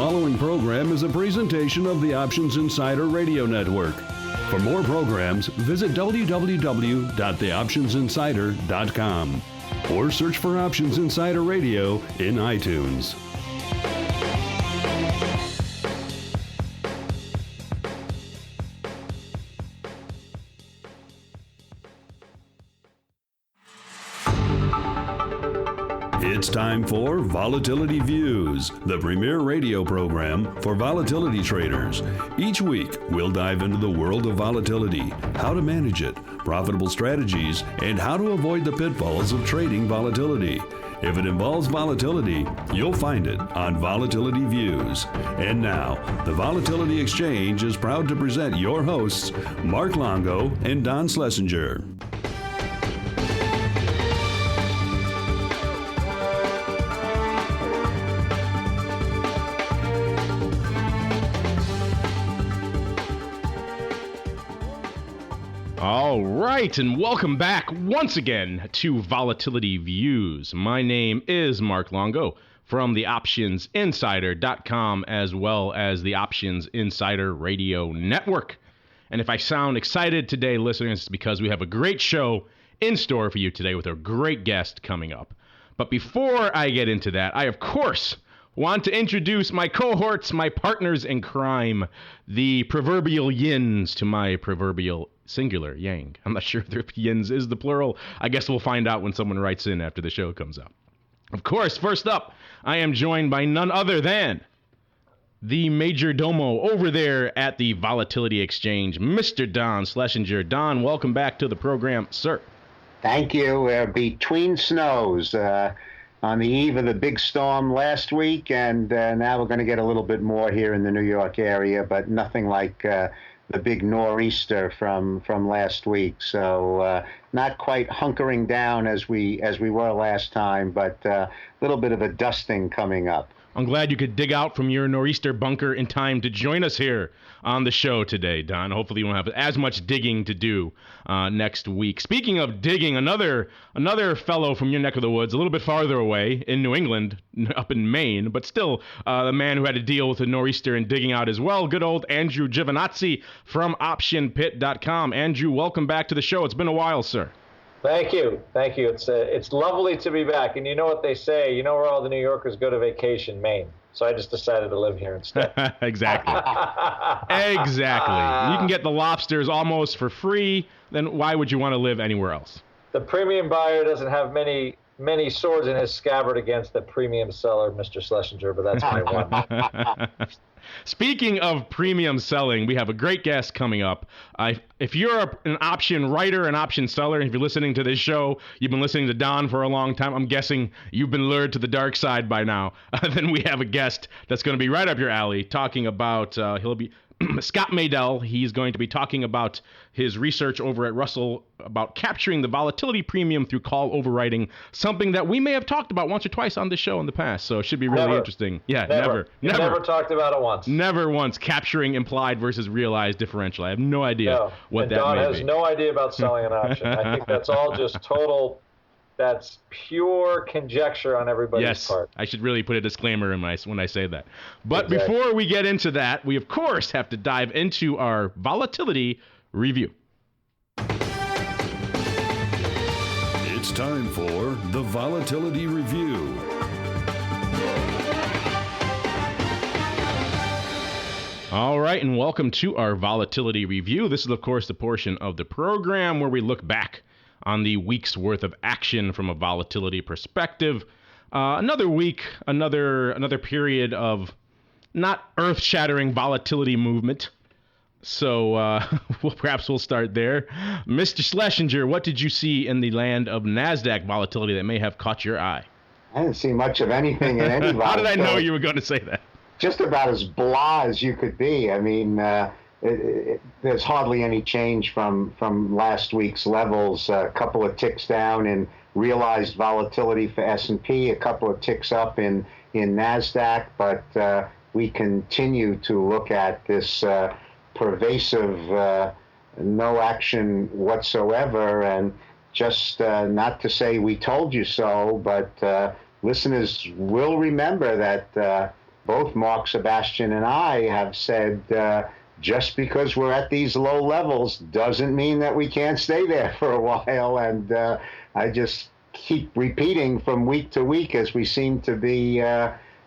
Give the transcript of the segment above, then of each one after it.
following program is a presentation of the Options Insider Radio Network. For more programs, visit www.theoptionsinsider.com or search for Options Insider Radio in iTunes. It's time for Volatility Views, the premier radio program for volatility traders. Each week, we'll dive into the world of volatility, how to manage it, profitable strategies, and how to avoid the pitfalls of trading volatility. If it involves volatility, you'll find it on Volatility Views. And now, the Volatility Exchange is proud to present your hosts, Mark Longo and Don Schlesinger. All right, and welcome back once again to Volatility Views. My name is Mark Longo from the OptionsInsider.com as well as the Options Insider Radio Network. And if I sound excited today, listeners, it's because we have a great show in store for you today with a great guest coming up. But before I get into that, I, of course, want to introduce my cohorts, my partners in crime, the proverbial yins to my proverbial singular yang. I'm not sure if yins is the plural. I guess we'll find out when someone writes in after the show comes out. Of course, first up, I am joined by none other than the major domo over there at the Volatility Exchange, Mr. Don Schlesinger. Don, welcome back to the program, sir. Thank you. We're between snows on the eve of the big storm last week, and now we're going to get a little bit more here in the New York area, but nothing like the big nor'easter from last week. So not quite hunkering down as we were last time, but a little bit of a dusting coming up. I'm glad you could dig out from your nor'easter bunker in time to join us here on the show today, Don. Hopefully you won't have as much digging to do next week. Speaking of digging, another fellow from your neck of the woods, a little bit farther away in New England, up in Maine, but still the man who had to deal with the nor'easter and digging out as well, good old Andrew Giovinazzi from OptionPit.com. Andrew, welcome back to the show. It's been a while, sir. Thank you. It's lovely to be back. And you know what they say, you know where all the New Yorkers go to vacation? Maine. So I just decided to live here instead. Exactly. Exactly. You can get the lobsters almost for free. Then why would you want to live anywhere else? The premium buyer doesn't have many swords in his scabbard against the premium seller, Mr. Schlesinger, but that's my one. Speaking of premium selling, we have a great guest coming up. If you're an option writer, an option seller, and if you're listening to this show, you've been listening to Don for a long time, I'm guessing you've been lured to the dark side by now. Then we have a guest that's going to be right up your alley talking about, he'll be Scott Maidel. He's going to be talking about his research over at Russell about capturing the volatility premium through call overwriting, something that we may have talked about once or twice on the show in the past. So it should be really interesting. Yeah, never talked about it once. Never once capturing implied versus realized differential. I have no idea what that Don may has be. no idea about selling an option. I think that's all just total. That's pure conjecture on everybody's part. Yes, I should really put a disclaimer in when I say that. But Exactly. Before we get into that, we of course have to dive into our volatility review. It's time for the Volatility Review. All right, and welcome to our volatility review. This is, of course, the portion of the program where we look back on the week's worth of action from a volatility perspective. Another week, another period of not earth-shattering volatility movement. So perhaps we'll start there. Mr. Schlesinger, what did you see in the land of NASDAQ volatility that may have caught your eye? I didn't see much of anything in any How did I know you were going to say that? Just about as blah as you could be. I mean, there's hardly any change from last week's levels. A couple of ticks down in realized volatility for S&P, a couple of ticks up in NASDAQ, but we continue to look at this pervasive no action whatsoever, and just not to say we told you so, but listeners will remember that both Mark, Sebastian, and I have said just because we're at these low levels doesn't mean that we can't stay there for a while. And I just keep repeating from week to week as we seem to be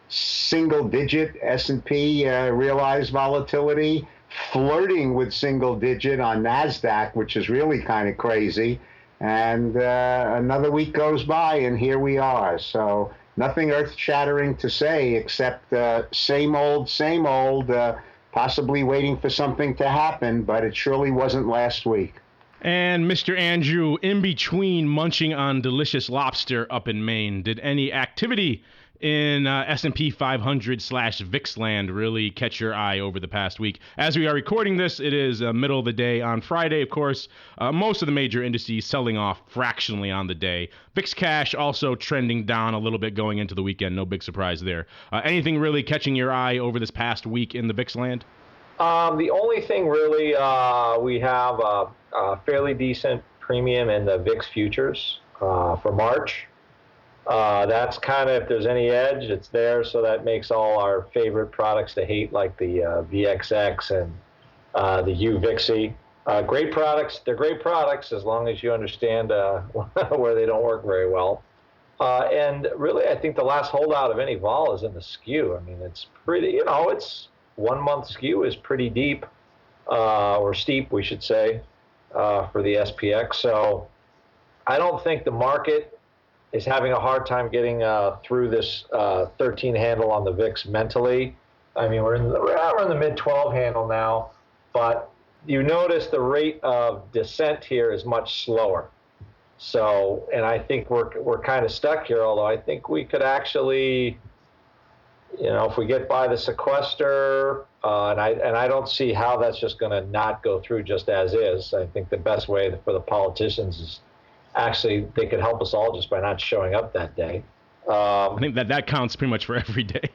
single-digit S&P realized volatility, flirting with single-digit on NASDAQ, which is really kind of crazy. And another week goes by, and here we are. So nothing earth-shattering to say except same old, possibly waiting for something to happen, but it surely wasn't last week. And Mr. Andrew, in between munching on delicious lobster up in Maine, did any activity in S&P 500/VIX land really catch your eye over the past week? As we are recording this, it is middle of the day on Friday, of course. Most of the major indices selling off fractionally on the day. VIX cash also trending down a little bit going into the weekend. No big surprise there. Anything really catching your eye over this past week in the VIX land? The only thing really, we have a fairly decent premium in the VIX futures for March. That's kind of, if there's any edge, it's there, so that makes all our favorite products to hate, like the VXX and the UVIXY. Great products. They're great products as long as you understand where they don't work very well. And really, I think the last holdout of any vol is in the Skew. I mean, it's pretty, it's 1 month Skew is pretty deep, or steep, we should say, for the SPX. So I don't think the market is having a hard time getting through this 13 handle on the VIX mentally. I mean, we're in the mid-12 handle now, but you notice the rate of descent here is much slower. So, and I think we're kind of stuck here, although I think we could actually, if we get by the sequester, and I don't see how that's just going to not go through just as is. I think the best way for the politicians is actually they could help us all just by not showing up that day. I think that counts pretty much for every day.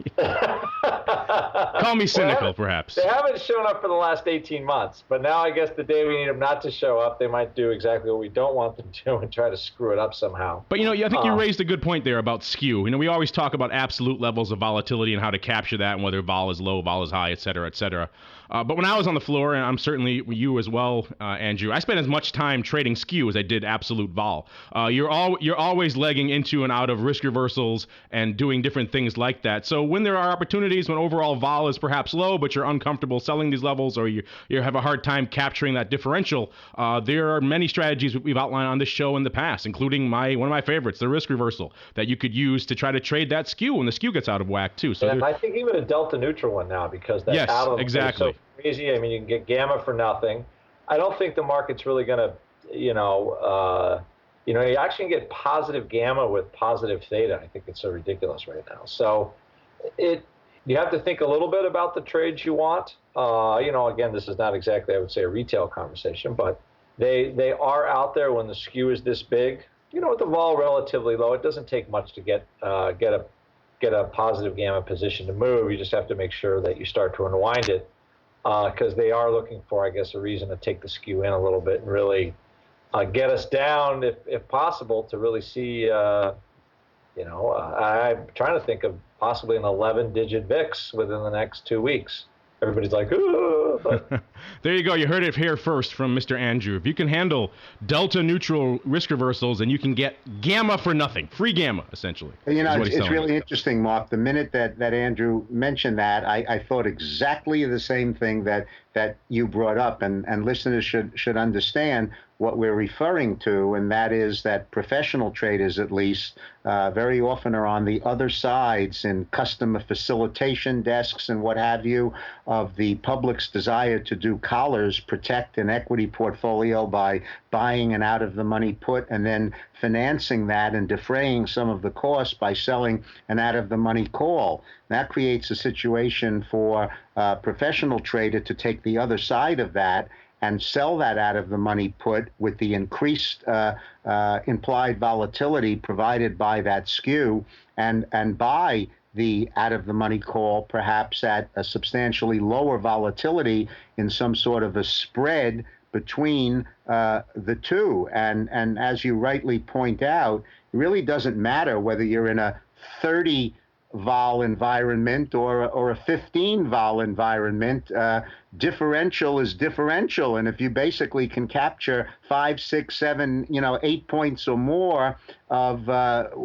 Call me cynical, perhaps. They haven't shown up for the last 18 months, but now I guess the day we need them not to show up, they might do exactly what we don't want them to and try to screw it up somehow. But, I think you raised a good point there about Skew. We always talk about absolute levels of volatility and how to capture that and whether vol is low, vol is high, et cetera, et cetera. But when I was on the floor, and I'm certainly you as well, Andrew, I spent as much time trading Skew as I did absolute vol. You're always legging into and out of risk reversals and doing different things like that. So when there are opportunities when overall vol is perhaps low, but you're uncomfortable selling these levels, or you have a hard time capturing that differential, there are many strategies we've outlined on this show in the past, including one of my favorites, the risk reversal, that you could use to try to trade that Skew when the Skew gets out of whack too. So I think even a delta neutral one now, because that's out of exactly. So crazy. I mean, you can get gamma for nothing. I don't think the market's really going to, you actually get positive gamma with positive theta. I think it's so ridiculous right now. So you have to think a little bit about the trades you want. Again, this is not exactly, I would say, a retail conversation, but they are out there when the Skew is this big. With the vol relatively low, it doesn't take much to get a positive gamma position to move. You just have to make sure that you start to unwind it, because they are looking for, I guess, a reason to take the Skew in a little bit and really get us down, if possible, to really see, I'm trying to think of possibly an 11-digit VIX within the next 2 weeks. Everybody's like, ooh. But there you go. You heard it here first from Mr. Andrew. If you can handle delta neutral risk reversals, and you can get gamma for nothing, free gamma, essentially. It's really interesting, Mark. The minute that Andrew mentioned that, I thought exactly the same thing that you brought up, and listeners should understand what we're referring to, and that is that professional traders, at least, very often are on the other sides in customer facilitation desks and what have you of the public's desire to do collars, protect an equity portfolio by buying an out-of-the-money put and then financing that and defraying some of the costs by selling an out-of-the-money call. That creates a situation for a professional trader to take the other side of that and sell that out-of-the-money put with the increased implied volatility provided by that Skew, and buy the out-of-the-money call perhaps at a substantially lower volatility in some sort of a spread between the two. And as you rightly point out, it really doesn't matter whether you're in a 30 vol environment or a 15 vol environment. Differential is differential, and if you basically can capture 5, 6, 7, 8 points or more of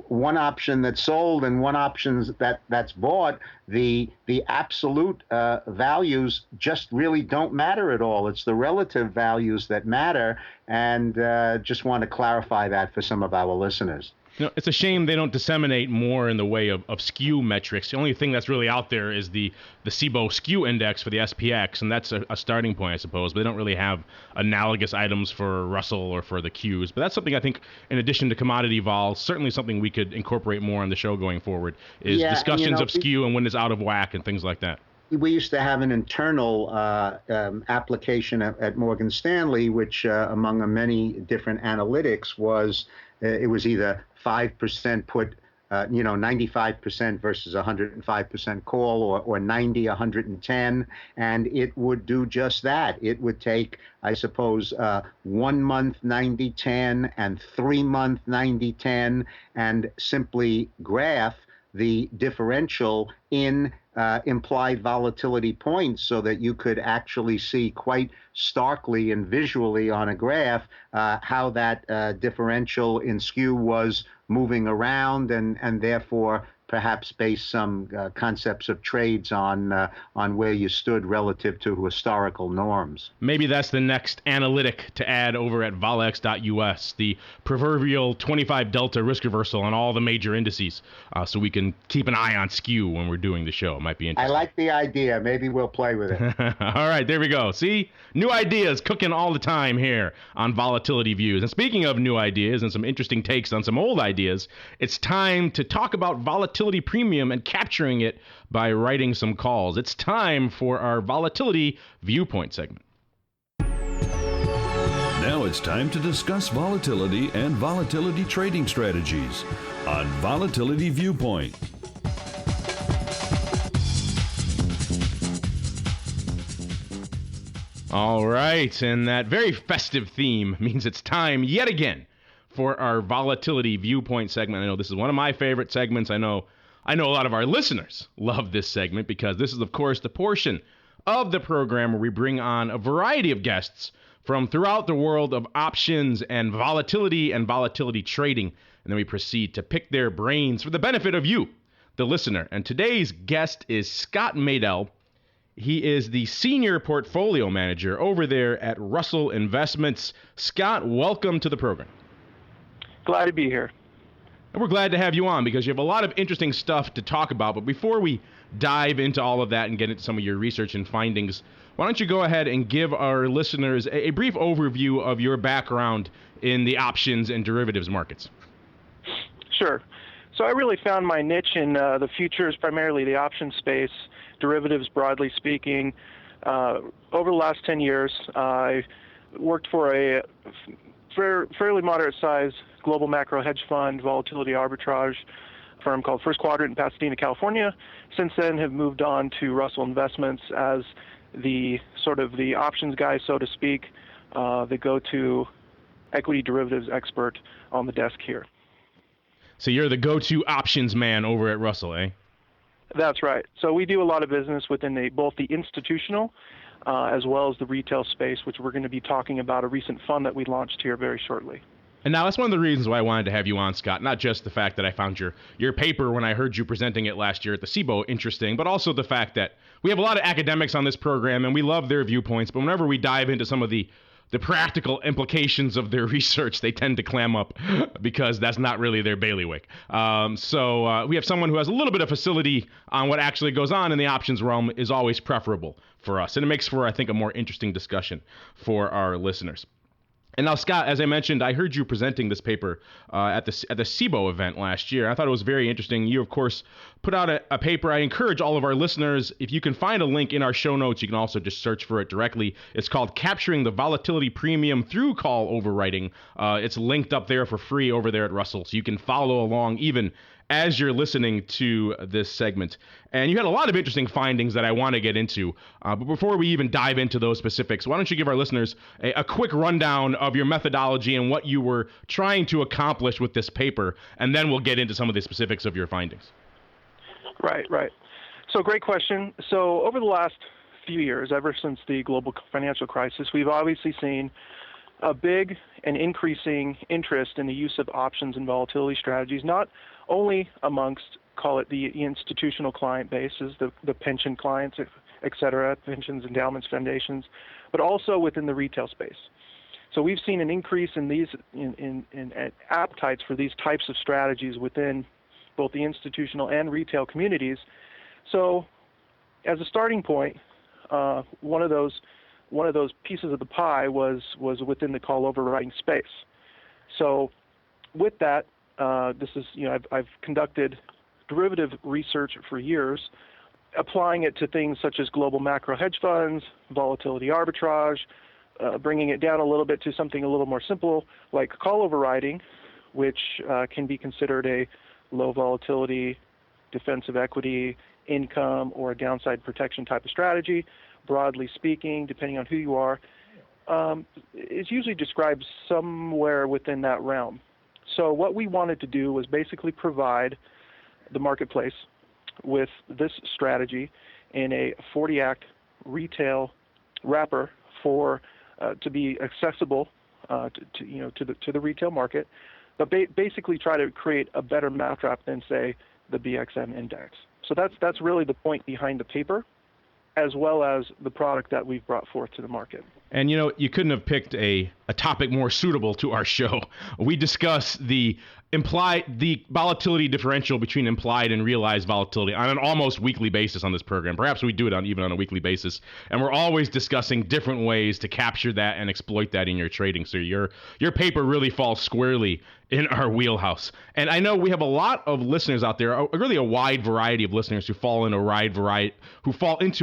one option that's sold and one option that's bought, the absolute values just really don't matter at all. It's the relative values that matter, and just want to clarify that for some of our listeners. It's a shame they don't disseminate more in the way of skew metrics. The only thing that's really out there is the SIBO skew index for the SPX, and that's a starting point, I suppose. But they don't really have analogous items for Russell or for the Qs. But that's something I think, in addition to commodity vol, certainly something we could incorporate more on the show going forward, is discussions of skew and when it's out of whack and things like that. We used to have an internal application at Morgan Stanley, which among many different analytics was it was either 5% put, 95% versus 105% call, or 90, 110, and it would do just that. It would take, I suppose, 1 month 90-10 and 3 month 90-10, and simply graph the differential in implied volatility points so that you could actually see quite starkly and visually on a graph how that differential in skew was moving around, and therefore perhaps base some concepts of trades on where you stood relative to historical norms. Maybe that's the next analytic to add over at volex.us, the proverbial 25 delta risk reversal on all the major indices, so we can keep an eye on skew when we're doing the show. It might be interesting. I like the idea. Maybe we'll play with it. All right, there we go. See? New ideas cooking all the time here on Volatility Views. And speaking of new ideas and some interesting takes on some old ideas, it's time to talk about volatility premium and capturing it by writing some calls. It's time for our Volatility Viewpoint segment. Now it's time to discuss volatility and volatility trading strategies on Volatility Viewpoint. All right, and that very festive theme means it's time yet again for our Volatility Viewpoint segment. I know this is one of my favorite segments. I know a lot of our listeners love this segment because this is, of course, the portion of the program where we bring on a variety of guests from throughout the world of options and volatility trading, and then we proceed to pick their brains for the benefit of you, the listener. And today's guest is Scott Maidel. He is the senior portfolio manager over there at Russell Investments. Scott, welcome to the program. Glad to be here. And we're glad to have you on because you have a lot of interesting stuff to talk about. But before we dive into all of that and get into some of your research and findings, why don't you go ahead and give our listeners a brief overview of your background in the options and derivatives markets? Sure. So I really found my niche in the futures, primarily the options space, derivatives broadly speaking. Over the last 10 years, I worked for a fairly moderate-sized global macro hedge fund, volatility arbitrage firm called First Quadrant in Pasadena, California. Since then, have moved on to Russell Investments as the sort of the options guy, so to speak, the go-to equity derivatives expert on the desk here. So you're the go-to options man over at Russell, eh? That's right. So we do a lot of business within both the institutional as well as the retail space, which we're going to be talking about a recent fund that we launched here very shortly. And now that's one of the reasons why I wanted to have you on, Scott. Not just the fact that I found your paper when I heard you presenting it last year at the SIBO interesting, but also the fact that we have a lot of academics on this program and we love their viewpoints, but whenever we dive into some of the practical implications of their research, they tend to clam up because that's not really their bailiwick. So we have someone who has a little bit of facility on what actually goes on in the options realm is always preferable for us. And it makes for, I think, a more interesting discussion for our listeners. And now, Scott, as I mentioned, I heard you presenting this paper at the SIBO event last year. I thought it was very interesting. You, of course, put out a paper. I encourage all of our listeners, if you can find a link in our show notes, you can also just search for it directly. It's called Capturing the Volatility Premium Through Call Overwriting. It's linked up there for free over there at Russell, so you can follow along even as you're listening to this segment. And you had a lot of interesting findings that I want to get into. But before we even dive into those specifics, why don't you give our listeners a quick rundown of your methodology and what you were trying to accomplish with this paper, and then we'll get into some of the specifics of your findings. Right. So great question. So over the last few years, ever since the global financial crisis, we've obviously seen a big and increasing interest in the use of options and volatility strategies, not only amongst, call it the institutional client bases, the pension clients, et cetera, pensions, endowments, foundations, but also within the retail space. So we've seen an increase in these in appetites for these types of strategies within both the institutional and retail communities. So as a starting point, one of those pieces of the pie was within the call overwriting space. So with that, this is, I've conducted derivative research for years, applying it to things such as global macro hedge funds, volatility arbitrage, bringing it down a little bit to something a little more simple like call overwriting, which can be considered a low volatility, defensive equity, income, or a downside protection type of strategy. Broadly speaking, depending on who you are, it's usually described somewhere within that realm. So what we wanted to do was basically provide the marketplace with this strategy in a 40-act retail wrapper for to be accessible to the retail market, but basically try to create a better mousetrap than, say, the BXM index. So that's really the point behind the paper, as well as the product that we've brought forth to the market. And you couldn't have picked a topic more suitable to our show. We discuss the volatility differential between implied and realized volatility on an almost weekly basis on this program. Perhaps we do it even on a weekly basis. And we're always discussing different ways to capture that and exploit that in your trading. So your paper really falls squarely in our wheelhouse. And I know we have a lot of listeners out there, really a wide variety of listeners who fall into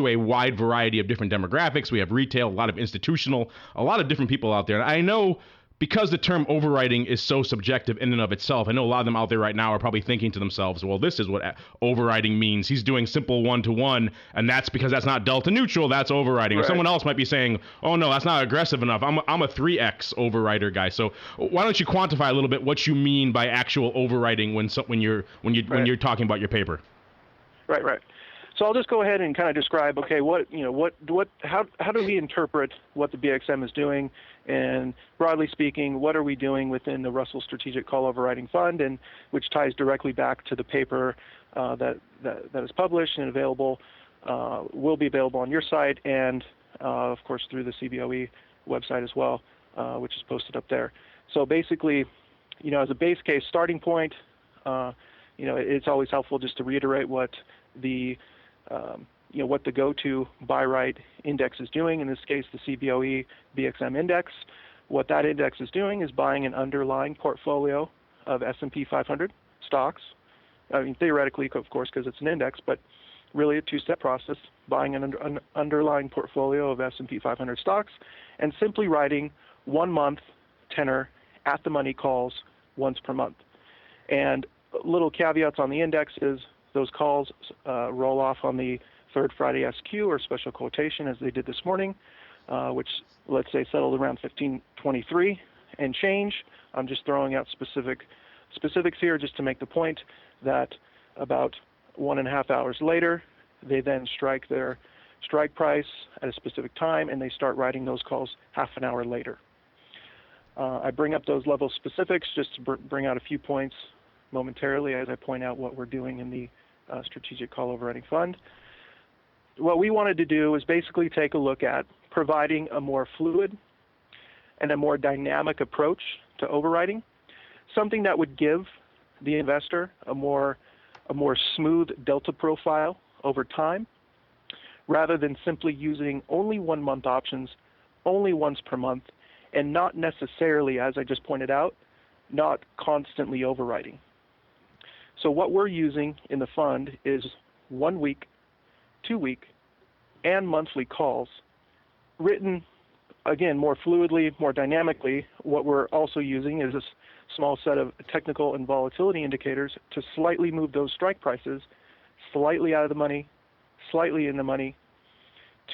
a wide variety of different demographics. We have retail, a lot of institutional, a lot of different people out there. And I know, because the term overwriting is so subjective in and of itself, I know a lot of them out there right now are probably thinking to themselves, well, this is what overwriting means. He's doing simple one-to-one, and that's because that's not delta neutral, that's overwriting. Right. Or someone else might be saying, oh, no, that's not aggressive enough. I'm a 3x overwriter guy. So why don't you quantify a little bit what you mean by actual overwriting when you're talking about your paper? Right. So I'll just go ahead and kind of describe, okay, how do we interpret what the BXM is doing, and broadly speaking, what are we doing within the Russell Strategic Call Overwriting Fund, and which ties directly back to the paper that is published and available, will be available on your site, and of course through the CBOE website as well, which is posted up there. So basically, as a base case starting point, it's always helpful just to reiterate what the go-to buy-right index is doing, in this case the CBOE BXM index. What that index is doing is buying an underlying portfolio of S&P 500 stocks. I mean, theoretically, of course, because it's an index, but really a two-step process, buying an underlying portfolio of S&P 500 stocks and simply writing 1 month tenor at-the-money calls once per month. And little caveats on the index is those calls roll off on the third Friday SQ or special quotation, as they did this morning, which let's say settled around 1523 and change. I'm just throwing out specifics here just to make the point that about 1.5 hours later, they then strike their strike price at a specific time, and they start writing those calls half an hour later. I bring up those level specifics just to bring out a few points momentarily as I point out what we're doing in the Strategic Call Overwriting Fund. What we wanted to do is basically take a look at providing a more fluid and a more dynamic approach to overwriting, something that would give the investor a more smooth delta profile over time, rather than simply using only 1 month options, only once per month, and not necessarily, as I just pointed out, not constantly overwriting. So what we're using in the fund is 1 week, 2 week, and monthly calls, written, again, more fluidly, more dynamically. What we're also using is a small set of technical and volatility indicators to slightly move those strike prices slightly out of the money, slightly in the money,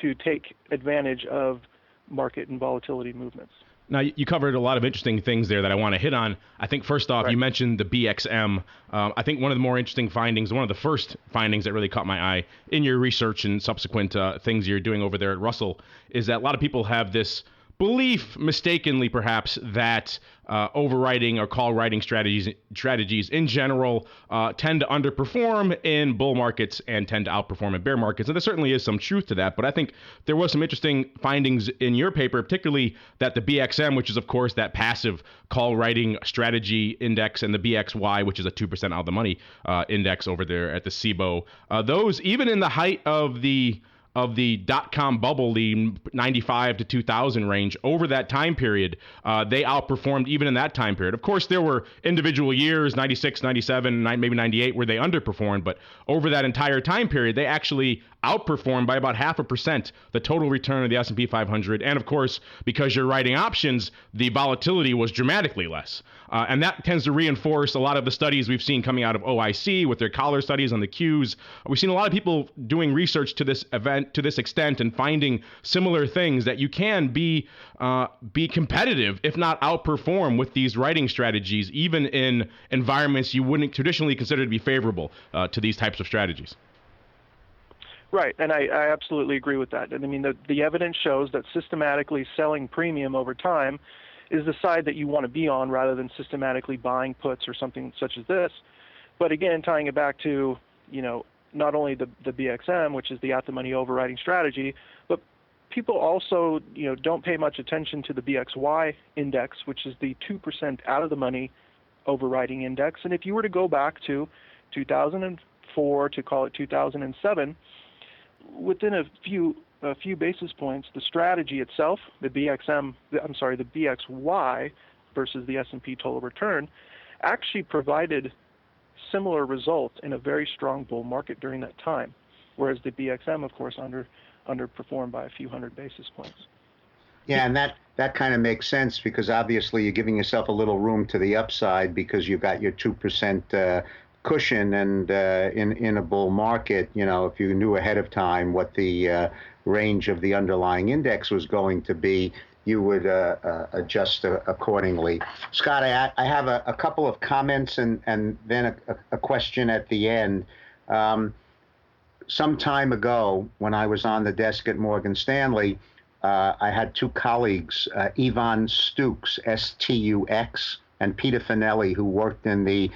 to take advantage of market and volatility movements. Now, you covered a lot of interesting things there that I want to hit on. I think first off, you mentioned the BXM. I think one of the more interesting findings, one of the first findings that really caught my eye in your research and subsequent things you're doing over there at Russell, is that a lot of people have this belief, mistakenly perhaps, that overwriting or call writing strategies in general tend to underperform in bull markets and tend to outperform in bear markets. And there certainly is some truth to that. But I think there was some interesting findings in your paper, particularly that the BXM, which is, of course, that passive call writing strategy index, and the BXY, which is a 2% out of the money index over there at the SIBO, those, even in the height of the dot-com bubble, the 95 to 2000 range, over that time period, they outperformed even in that time period. Of course, there were individual years, 96, 97, maybe 98, where they underperformed, but over that entire time period, they actually outperformed by about 0.5% the total return of the S&P 500. And of course, because you're writing options, the volatility was dramatically less. And that tends to reinforce a lot of the studies we've seen coming out of OIC with their collar studies on the Qs. We've seen a lot of people doing research to this event, to this extent, and finding similar things, that you can be competitive, if not outperform, with these writing strategies, even in environments you wouldn't traditionally consider to be favorable to these types of strategies. Right, and I absolutely agree with that. And I mean, the evidence shows that systematically selling premium over time is the side that you want to be on, rather than systematically buying puts or something such as this. But again, tying it back to, not only the BXM, which is the at-the-money overwriting strategy, but people also, don't pay much attention to the BXY index, which is the 2% out-of-the-money overwriting index. And if you were to go back to 2004 to call it 2007, within a few basis points, the strategy itself, the BXY versus the S&P total return, actually provided similar results in a very strong bull market during that time, whereas the BXM, of course, underperformed by a few hundred basis points. Yeah, and that kind of makes sense, because obviously you're giving yourself a little room to the upside because you've got your 2% cushion, and in a bull market, if you knew ahead of time what the range of the underlying index was going to be, you would adjust accordingly. Scott, I have a couple of comments and then a question at the end. Some time ago, when I was on the desk at Morgan Stanley, I had two colleagues, Ivan Stux, S-T-U-X, and Peter Finelli, who worked in the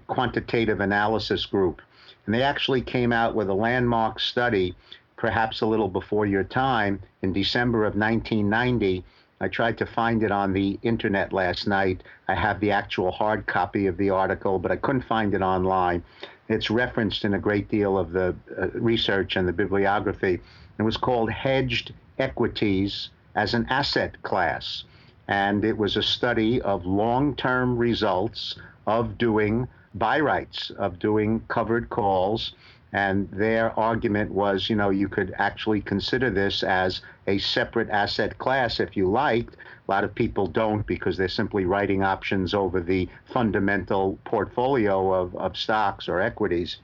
quantitative analysis group. And they actually came out with a landmark study, perhaps a little before your time, in December of 1990. I tried to find it on the internet last night. I have the actual hard copy of the article, but I couldn't find it online. It's referenced in a great deal of the research and the bibliography. It was called Hedged Equities as an Asset Class. And it was a study of long-term results of doing buy rights, of doing covered calls. And their argument was, you could actually consider this as a separate asset class if you liked. A lot of people don't, because they're simply writing options over the fundamental portfolio of stocks or equities.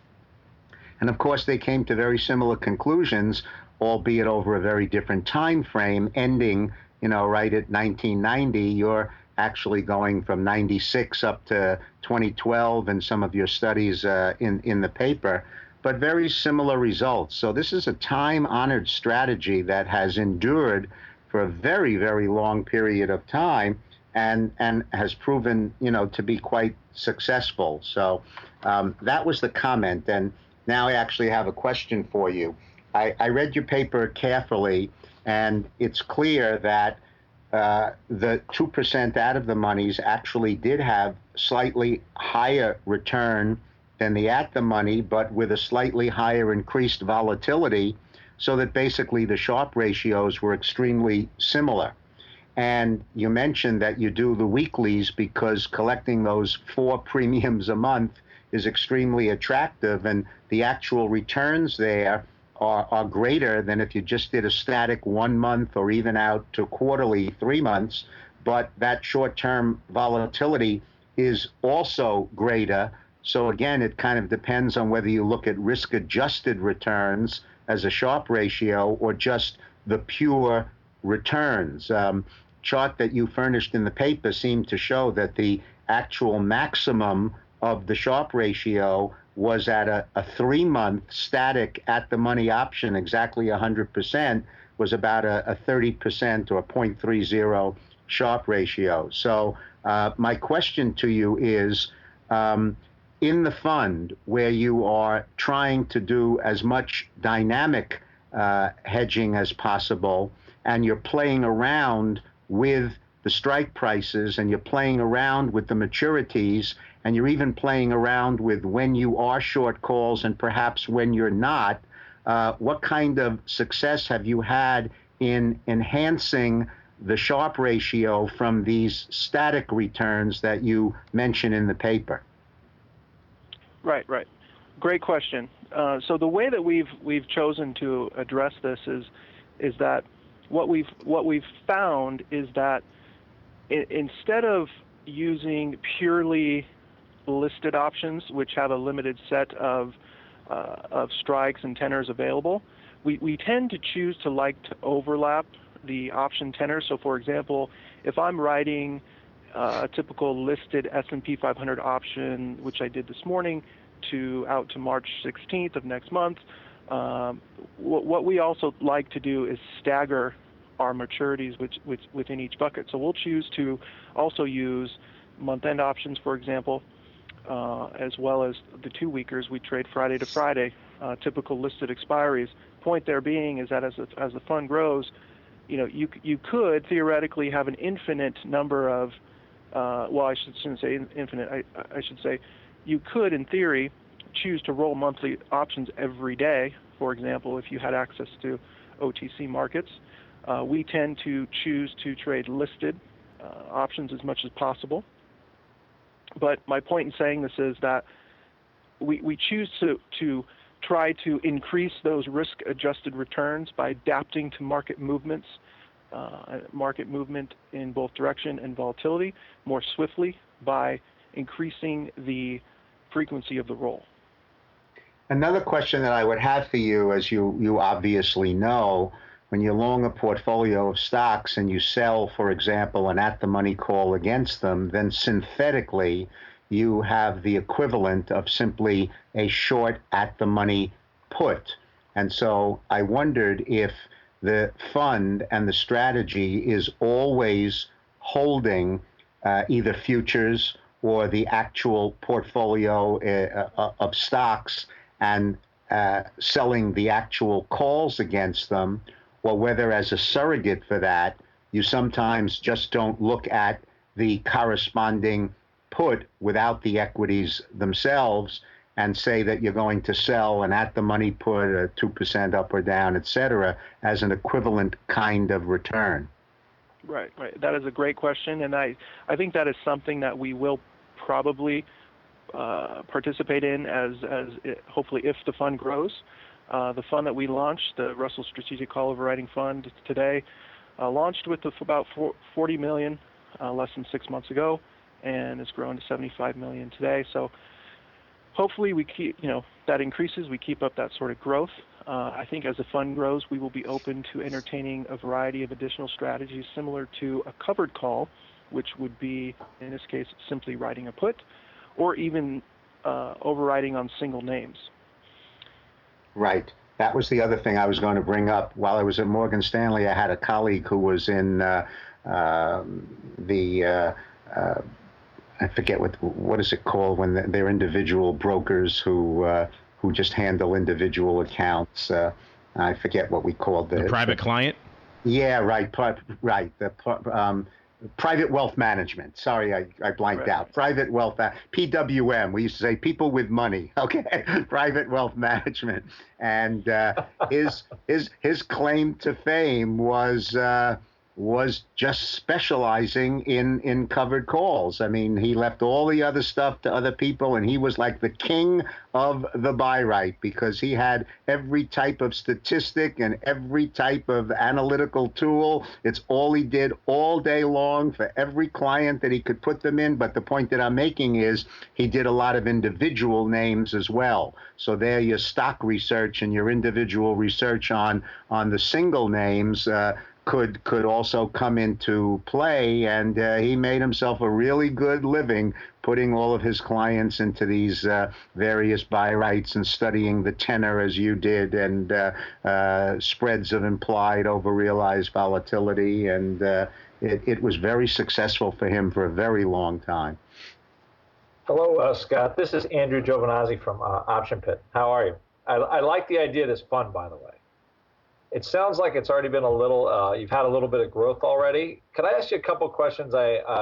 And of course, they came to very similar conclusions, albeit over a very different time frame, ending right at 1990. You're actually going from 96 up to 2012 in some of your studies in the paper, but very similar results. So this is a time-honored strategy that has endured for a very, very long period of time and has proven, to be quite successful. So that was the comment. And now I actually have a question for you. I read your paper carefully, and it's clear that the 2% out of the monies actually did have slightly higher return than the at the money, but with a slightly higher increased volatility, so that basically the Sharpe ratios were extremely similar. And you mentioned that you do the weeklies because collecting those 4 premiums a month is extremely attractive, and the actual returns there are greater than if you just did a static 1 month or even out to quarterly 3 months. But that short-term volatility is also greater. So again, it kind of depends on whether you look at risk-adjusted returns as a Sharpe ratio or just the pure returns. chart that you furnished in the paper seemed to show that the actual maximum of the Sharpe ratio was at a 3-month static at the money option, exactly 100%, was about a 30% or 0.30 Sharpe ratio. So my question to you is, in the fund where you are trying to do as much dynamic hedging as possible, and you're playing around with the strike prices, and you're playing around with the maturities, and you're even playing around with when you are short calls and perhaps when you're not, what kind of success have you had in enhancing the Sharpe ratio from these static returns that you mention in the paper? Right. Great question. So the way that we've chosen to address this is that what we've found is that instead of using purely listed options, which have a limited set of strikes and tenors available, we tend to choose to like to overlap the option tenors. So, for example, if I'm writing a typical listed S&P 500 option, which I did this morning, out to March 16th of next month, what we also like to do is stagger our maturities within each bucket. So we'll choose to also use month-end options, for example, as well as the 2-weekers. We trade Friday to Friday, typical listed expiries. Point there being is that as the fund grows, you could theoretically have an infinite number of, I shouldn't say infinite. I should say you could, in theory, choose to roll monthly options every day. For example, if you had access to OTC markets, we tend to choose to trade listed options as much as possible. But my point in saying this is that we choose to try to increase those risk-adjusted returns by adapting to market movement in both direction and volatility more swiftly by increasing the frequency of the roll. Another question that I would have for you, as you obviously know, when you long a portfolio of stocks and you sell, for example, an at-the-money call against them, then synthetically you have the equivalent of simply a short at-the-money put. And so I wondered if the fund and the strategy is always holding either futures or the actual portfolio of stocks and selling the actual calls against them, or whether as a surrogate for that, you sometimes just don't look at the corresponding put without the equities themselves and say that you're going to sell an at-the-money put, a 2% up or down, et cetera, as an equivalent kind of return. Right. That is a great question, and I think that is something that we will probably participate in hopefully if the fund grows. The fund that we launched, the Russell Strategic Call Overwriting Fund today, launched with about $40 million less than 6 months ago, and it's grown to $75 million today. So hopefully we keep, that increases. We keep up that sort of growth. I think as the fund grows, we will be open to entertaining a variety of additional strategies similar to a covered call, which would be, in this case, simply writing a put, or even overwriting on single names. Right. That was the other thing I was going to bring up. While I was at Morgan Stanley, I had a colleague who was in I forget what is it called when they're individual brokers who just handle individual accounts. I forget what we called the private client. Yeah, right. Private wealth management. Sorry, I blanked out. Private wealth, PWM. We used to say people with money. Okay, private wealth management. And his claim to fame was just specializing in covered calls. I mean, he left all the other stuff to other people, and he was like the king of the buy right because he had every type of statistic and every type of analytical tool. It's all he did all day long for every client that he could put them in. But the point that I'm making is he did a lot of individual names as well. So there your stock research and your individual research on the single names could also come into play, and he made himself a really good living putting all of his clients into these various buy rights and studying the tenor as you did, and spreads of implied over realized volatility, and it was very successful for him for a very long time. Hello, Scott. This is Andrew Giovinazzi from Option Pit. How are you? I like the idea of this fund, by the way. It sounds like it's already been a little, you've had a little bit of growth already. Could I ask you a couple questions,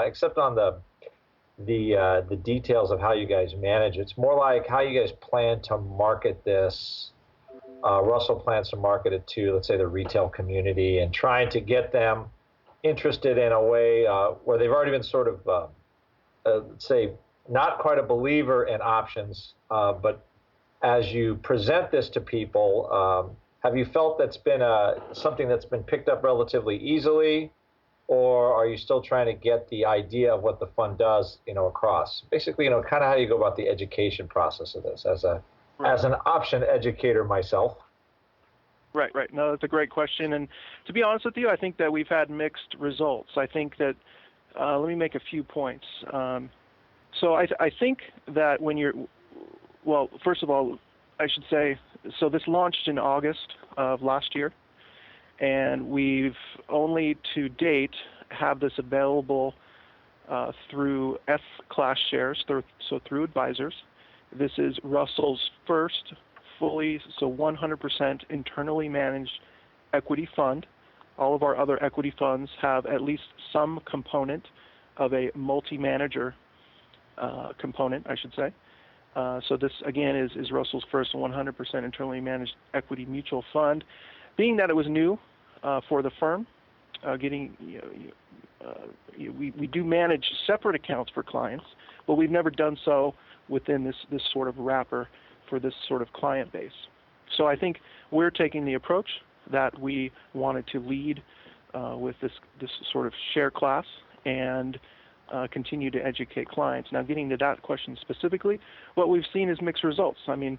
except on the details of how you guys manage? It's more like how you guys plan to market this. Russell plans to market it to, let's say, the retail community, and trying to get them interested in a way where they've already been sort of, let's say, not quite a believer in options, but as you present this to people, have you felt that's been something that's been picked up relatively easily, or are you still trying to get the idea of what the fund does, across? Basically, kind of how you go about the education process of this as an option educator myself. Right. No, that's a great question. And to be honest with you, I think that we've had mixed results. I think that, let me make a few points. So I think that well, first of all, I should say, so this launched in August of last year, and we've only to date have this available through S-class shares, so through advisors. This is Russell's first fully, so 100% internally managed equity fund. All of our other equity funds have at least some component of a multi-manager component, I should say. So this, again, is Russell's first 100% internally managed equity mutual fund. Being that it was new for the firm, we do manage separate accounts for clients, but we've never done so within this sort of wrapper for this sort of client base. So I think we're taking the approach that we wanted to lead with this sort of share class and continue to educate clients. Now, getting to that question specifically, what we've seen is mixed results. I mean,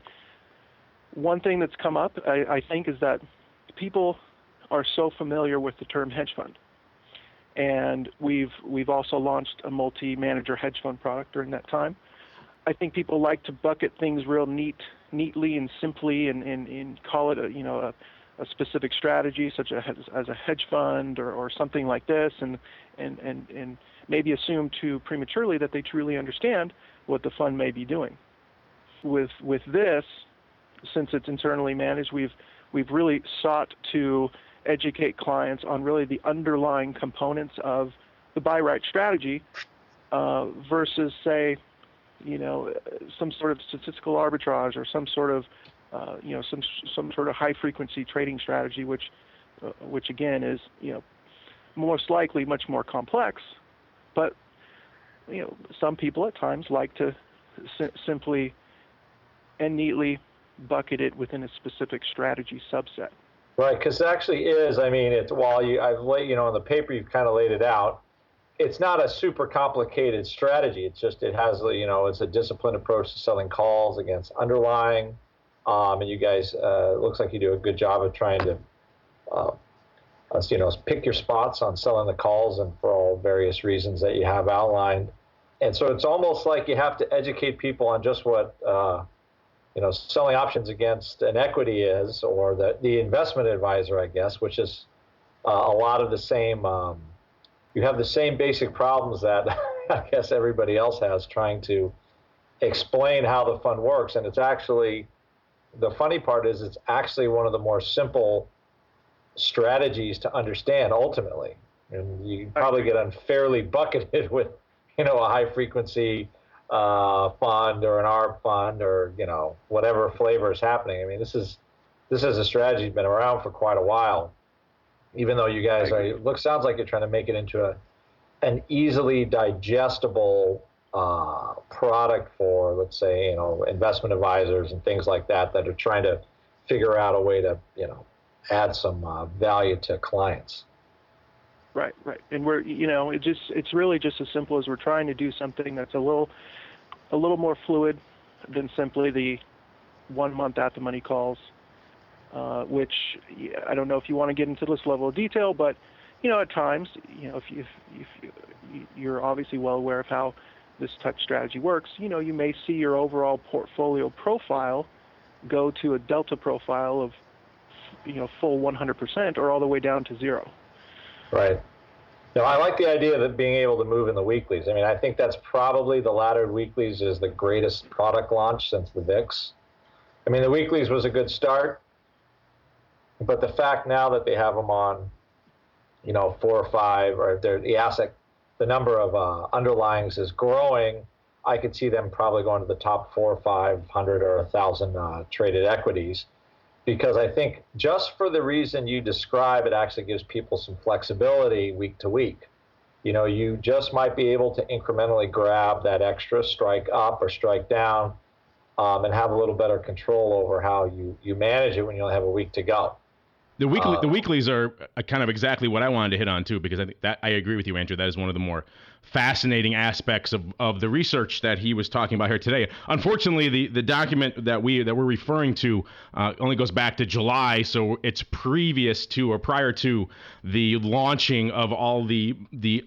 one thing that's come up, I think, is that people are so familiar with the term hedge fund. And we've also launched a multi-manager hedge fund product during that time. I think people like to bucket things real neatly and simply and call it a specific strategy, such as a hedge fund or something like this, and maybe assume too prematurely that they truly understand what the fund may be doing. With this, since it's internally managed, we've really sought to educate clients on really the underlying components of the buy right strategy versus, say, some sort of statistical arbitrage or some sort of some sort of high frequency trading strategy, which again is most likely much more complex. But some people at times like to simply and neatly bucket it within a specific strategy subset. Right, because it actually is. I mean, it's in the paper you've kind of laid it out. It's not a super complicated strategy. It's just it has it's a disciplined approach to selling calls against underlying, and you guys looks like you do a good job of trying to pick your spots on selling the calls and for all various reasons that you have outlined. And so it's almost like you have to educate people on just what selling options against an equity is, or the investment advisor, I guess, which is a lot of the same. You have the same basic problems that I guess everybody else has trying to explain how the fund works. And it's actually, the funny part is it's actually one of the more simple strategies to understand ultimately. And you probably get unfairly bucketed with, a high frequency fund or an ARB fund or, whatever flavor is happening. I mean, this is a strategy that's been around for quite a while, even though you guys sounds like you're trying to make it into an easily digestible product for, let's say, investment advisors and things like that are trying to figure out a way to, add some value to clients. Right. And we're, it's really just as simple as we're trying to do something that's a little more fluid than simply the 1 month at the money calls, which I don't know if you want to get into this level of detail, but at times, if you're obviously well aware of how this type of strategy works, you may see your overall portfolio profile go to a delta profile of, full 100% or all the way down to 0. Right. Now, I like the idea of being able to move in the weeklies. I mean, I think that's probably the laddered weeklies is the greatest product launch since the VIX. I mean, the weeklies was a good start, but the fact now that they have them on, 4 or 5, or the number of underlyings is growing, I could see them probably going to the top 400 or 500 or 1,000 traded equities, because I think just for the reason you describe, it actually gives people some flexibility week to week. You just might be able to incrementally grab that extra strike up or strike down, and have a little better control over how you manage it when you only have a week to go. The weeklies are kind of exactly what I wanted to hit on too, because I think that I agree with you, Andrew. That is one of the more fascinating aspects of the research that he was talking about here today. Unfortunately, the document that we're referring to only goes back to July, so it's previous to or prior to the launching of all the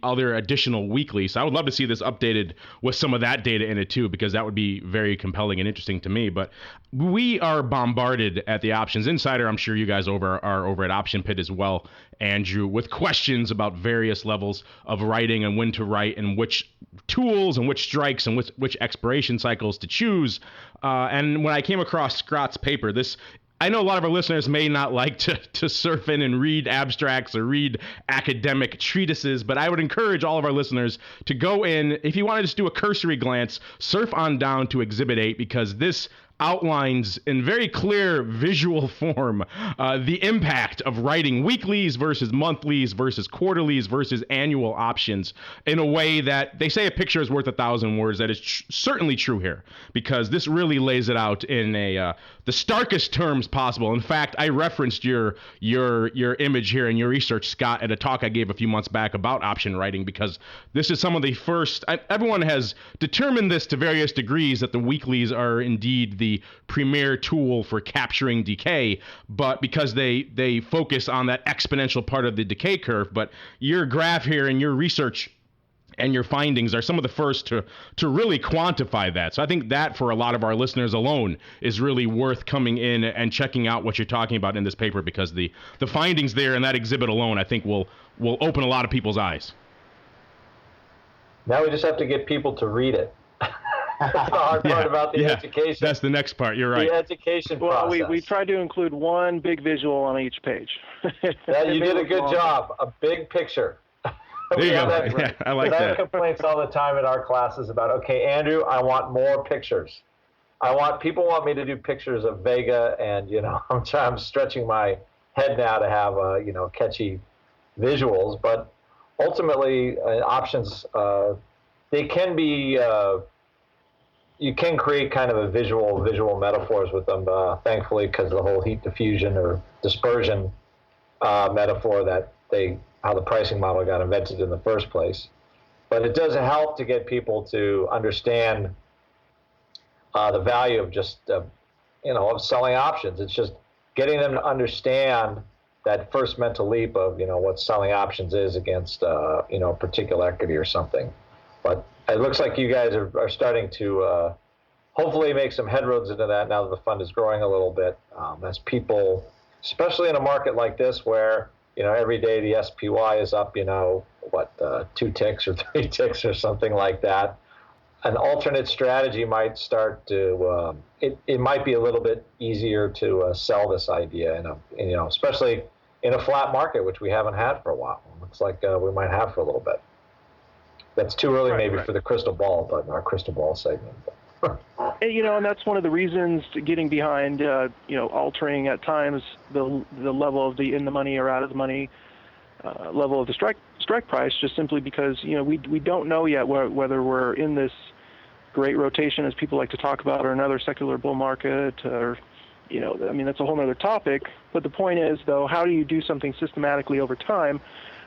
other additional weeklies. So I would love to see this updated with some of that data in it too, because that would be very compelling and interesting to me. But we are bombarded at the Options Insider. I'm sure you guys are over at Option Pit as well, Andrew, with questions about various levels of writing and when to write and which tools and which strikes and which expiration cycles to choose. And when I came across Scott's paper, I know a lot of our listeners may not like to surf in and read abstracts or read academic treatises, but I would encourage all of our listeners to go in, if you want to just do a cursory glance, surf on down to Exhibit 8, because this outlines in very clear visual form the impact of writing weeklies versus monthlies versus quarterlies versus annual options in a way that they say a picture is worth 1,000 words. That is certainly true here, because this really lays it out in the starkest terms possible. In fact, I referenced your image here in your research, Scott, at a talk I gave a few months back about option writing, because this is some of the first. Everyone has determined this to various degrees that the weeklies are indeed the premier tool for capturing decay, but because they focus on that exponential part of the decay curve. But your graph here and your research and your findings are some of the first to really quantify that. So I think that for a lot of our listeners alone is really worth coming in and checking out what you're talking about in this paper, because the findings there in that exhibit alone, I think will open a lot of people's eyes. Now we just have to get people to read it. That's the hard part about the education. That's the next part. You're right. The education process. Well, we tried to include one big visual on each page. Yeah, you did a good job. A big picture. There you go. Yeah, I like that. I have complaints all the time in our classes about, okay, Andrew, I want more pictures. People want me to do pictures of Vega, and I'm stretching my head now to have catchy visuals. But ultimately, options they can be. You can create kind of a visual metaphors with them, thankfully, because the whole heat diffusion or dispersion metaphor how the pricing model got invented in the first place. But it does help to get people to understand the value of just, of selling options. It's just getting them to understand that first mental leap of, what selling options is against, a particular equity or something. But it looks like you guys are starting to hopefully make some headroads into that now that the fund is growing a little bit, as people, especially in a market like this where, every day the SPY is up, 2 ticks or 3 ticks or something like that. An alternate strategy might start to, it might be a little bit easier to sell this idea, especially in a flat market, which we haven't had for a while. It looks like we might have for a little bit. That's too early maybe for the crystal ball, but in our crystal ball segment. And that's one of the reasons getting behind, altering at times the level of the in the money or out of the money level of the strike price, just simply because, we don't know yet whether we're in this great rotation, as people like to talk about, or another secular bull market, or, that's a whole other topic. But the point is, though, how do you do something systematically over time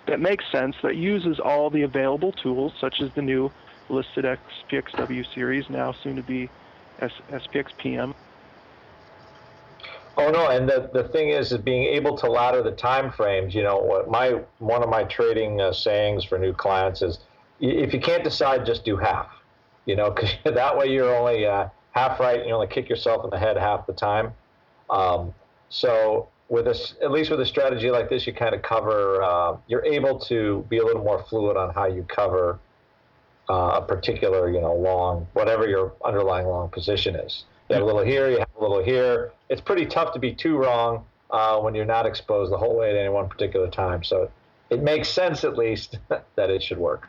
that makes sense, that uses all the available tools, such as the new listed SPXW series, now soon to be SPX PM? Oh no, and the thing is being able to ladder the time frames. One of my trading sayings for new clients is, if you can't decide, just do half. Because that way you're only half right, and you only kick yourself in the head half the time. So at least with a strategy like this, you kind of cover. You're able to be a little more fluid on how you cover a particular, long, whatever your underlying long position is. You have a little here, you have a little here. It's pretty tough to be too wrong when you're not exposed the whole way at any one particular time. So it makes sense, at least, that it should work.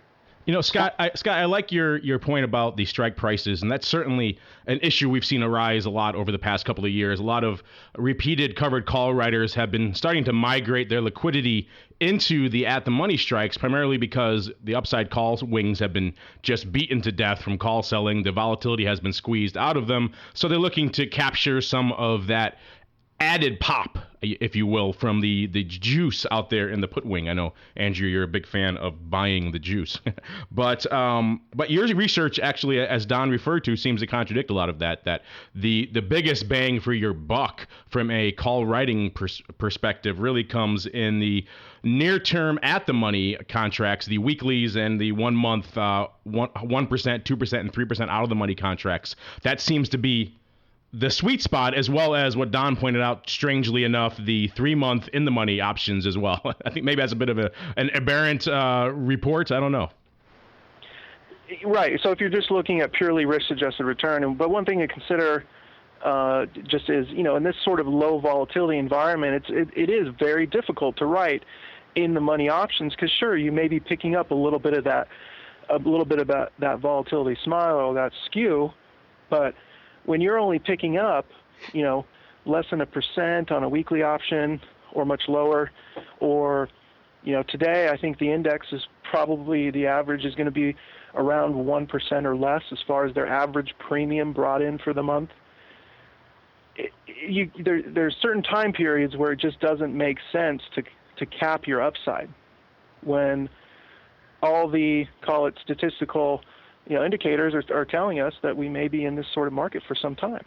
Scott, I like your point about the strike prices, and that's certainly an issue we've seen arise a lot over the past couple of years. A lot of repeated covered call writers have been starting to migrate their liquidity into the at-the-money strikes, primarily because the upside call wings have been just beaten to death from call selling. The volatility has been squeezed out of them, so they're looking to capture some of that added pop, if you will, from the juice out there in the put wing. I know, Andrew, you're a big fan of buying the juice, but your research actually, as Don referred to, seems to contradict a lot of that. That the biggest bang for your buck from a call writing perspective really comes in the near term at the money contracts, the weeklies and the 1 month 1%, 2%, and 3% out of the money contracts. That seems to be the sweet spot, as well as what Don pointed out, strangely enough, the 3 month in the money options as well. I think maybe that's a bit of an aberrant report. I don't know. Right. So if you're just looking at purely risk-adjusted return, but one thing to consider just is, in this sort of low volatility environment, it is very difficult to write in the money options, because sure, you may be picking up a little bit of that volatility smile or that skew, but when you're only picking up, less than 1% on a weekly option or much lower, or, today I think the index is probably, the average is going to be around 1% or less as far as their average premium brought in for the month. There's certain time periods where it just doesn't make sense to cap your upside when all the, call it statistical, indicators are telling us that we may be in this sort of market for some time.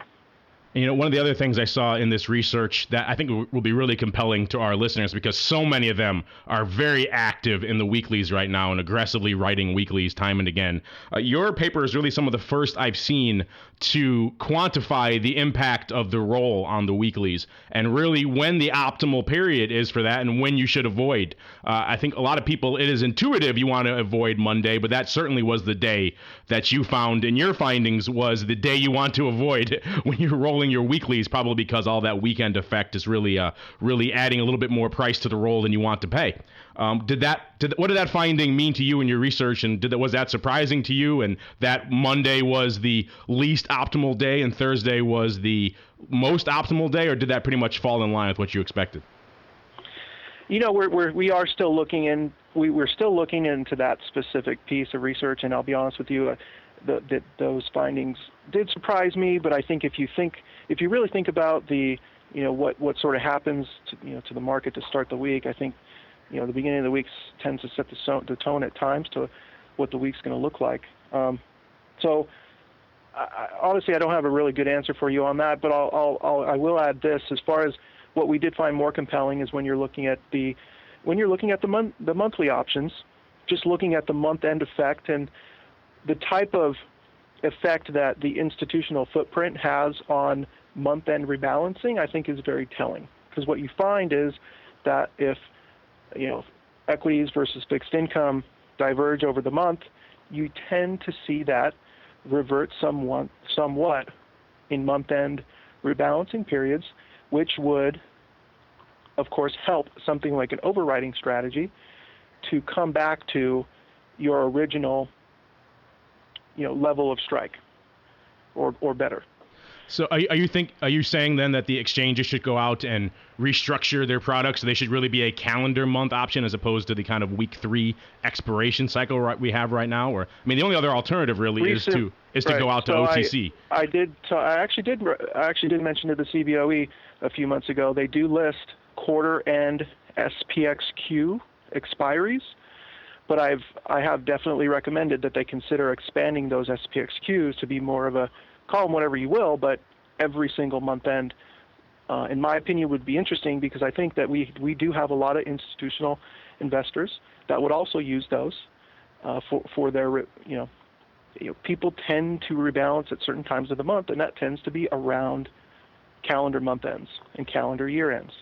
One of the other things I saw in this research that I think will be really compelling to our listeners, because so many of them are very active in the weeklies right now and aggressively writing weeklies time and again. Your paper is really some of the first I've seen to quantify the impact of the roll on the weeklies and really when the optimal period is for that and when you should avoid. I think a lot of people, it is intuitive you want to avoid Monday, but that certainly was the day that you found in your findings was the day you want to avoid when you're rolling your weeklies, probably because all that weekend effect is really adding a little bit more price to the roll than you want to pay. What did that finding mean to you in your research, and was that surprising to you, and that Monday was the least optimal day and Thursday was the most optimal day, or did that pretty much fall in line with what you expected? We are still looking in. We're still looking into that specific piece of research, and I'll be honest with you, that those findings did surprise me. But I think if you really think about the, what sort of happens to the market to start the week, I think, the beginning of the week tends to set the tone at times to what the week's going to look like. So honestly, I don't have a really good answer for you on that, but I will add this. As far as what we did find more compelling is when you're looking at the monthly options, just looking at the month-end effect and the type of effect that the institutional footprint has on month-end rebalancing, I think is very telling. Because what you find is that if equities versus fixed income diverge over the month, you tend to see that revert somewhat in month-end rebalancing periods, which would, of course, help something like an overwriting strategy to come back to your original level of strike or better. So are you saying then that the exchanges should go out and restructure their products so they should really be a calendar month option as opposed to the kind of week 3 expiration cycle we have right now? Or the only other alternative really is to go out to OTC. I actually did mention to the CBOE a few months ago, they do list quarter end SPXQ expiries, but I have definitely recommended that they consider expanding those SPXQs to be more of a, call them whatever you will, but every single month end in my opinion, would be interesting because I think that we do have a lot of institutional investors that would also use those for their, people tend to rebalance at certain times of the month, and that tends to be around calendar month ends and calendar year ends.